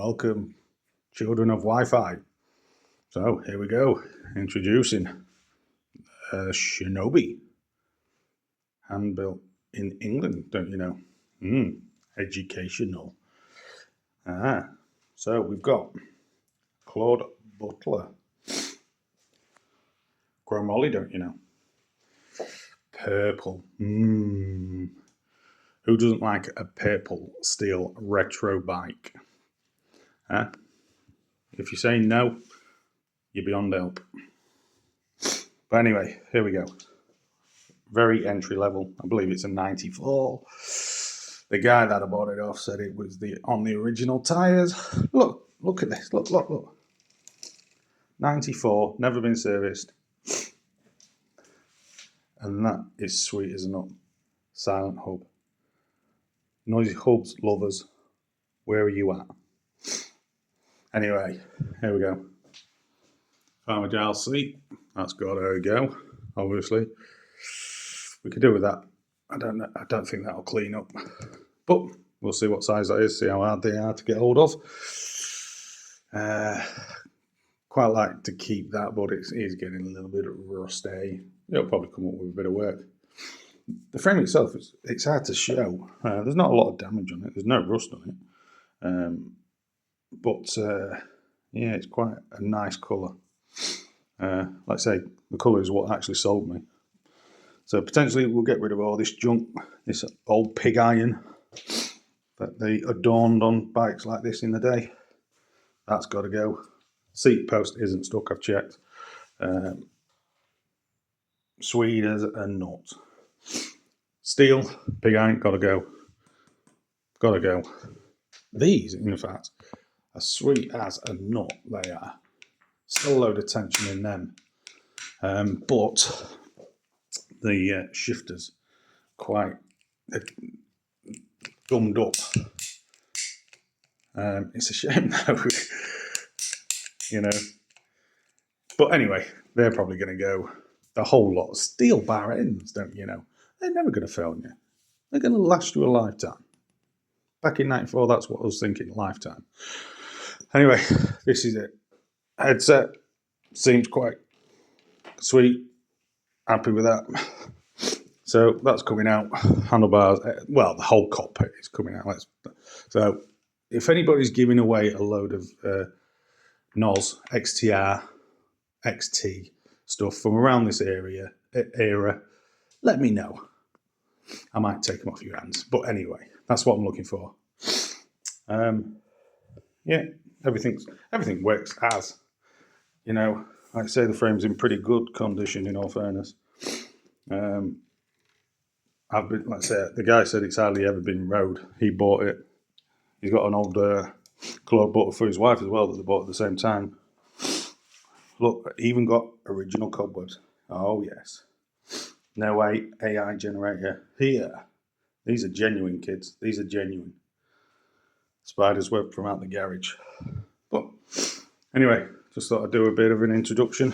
Welcome, children of Wi-Fi. So here we go, introducing shinobi, hand built in England, don't you know? Educational. So we've got Claud Butler, chromoly, don't you know? Purple. Who doesn't like a purple steel retro bike? If you say no, you're beyond help. But anyway, here we go. Very entry level. I believe it's a 94. The guy that I bought it off said it was on the original tyres. Look at this. Look. 94, never been serviced. And that is sweet as a nut. Silent hub. Noisy hubs lovers, where are you at? Anyway, here we go. Farmer dial seat. That's got to go, obviously. We could do with that. I don't think that'll clean up. But we'll see what size that is, see how hard they are to get hold of. Quite like to keep that, but it is getting a little bit rusty. It'll probably come up with a bit of work. The frame itself, it's hard to show. There's not a lot of damage on it. There's no rust on it. Yeah, it's quite a nice colour. Like I say, the colour is what actually sold me. So potentially we'll get rid of all this junk, this old pig iron that they adorned on bikes like this in the day. That's got to go. Seat post isn't stuck, I've checked. Swede as a nut. Steel, pig iron, got to go. Got to go. These, in fact, are sweet as a nut, they are. Still a load of tension in them. But the shifters quite gummed up. It's a shame though, you know. But anyway, they're probably going to go. The whole lot. Steel bar ends, don't you know? They're never going to fail you. They're going to last you a lifetime. Back in 94, that's what I was thinking, lifetime. Anyway, this is it. Headset seems quite sweet. Happy with that. So that's coming out. Handlebars, well, the whole cockpit is coming out. So if anybody's giving away a load of NOS, XTR, XT stuff from around this era, let me know. I might take them off your hands. But anyway, that's what I'm looking for. Yeah, everything works as, you know, like I say, the frame's in pretty good condition in all fairness. Like I say, the guy said it's hardly ever been rode. He bought it. He's got an old Claud Butler for his wife as well that they bought at the same time. Look, even got original cobwebs. Oh yes. No way, AI generator here. These are genuine, kids. These are genuine. Spider's web from out the garage. But anyway, just thought I'd do a bit of an introduction.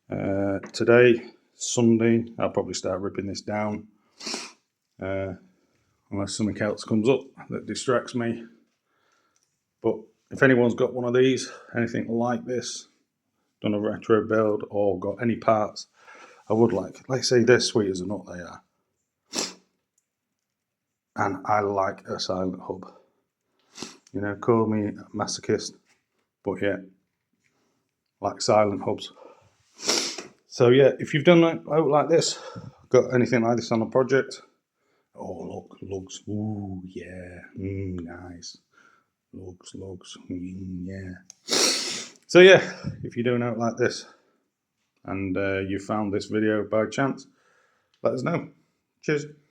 Today, Sunday, I'll probably start ripping this down. Unless something else comes up that distracts me. But if anyone's got one of these, anything like this, done a retro build or got any parts, I would like I say, they're sweet as a nut, they are. And I like a silent hub. You know, call me a masochist, but yeah, like silent hubs. So yeah, if you've done out like this, got anything like this on a project, oh look, lugs, ooh yeah, nice, lugs, yeah. So yeah, if you're doing out like this, and you found this video by chance, let us know. Cheers.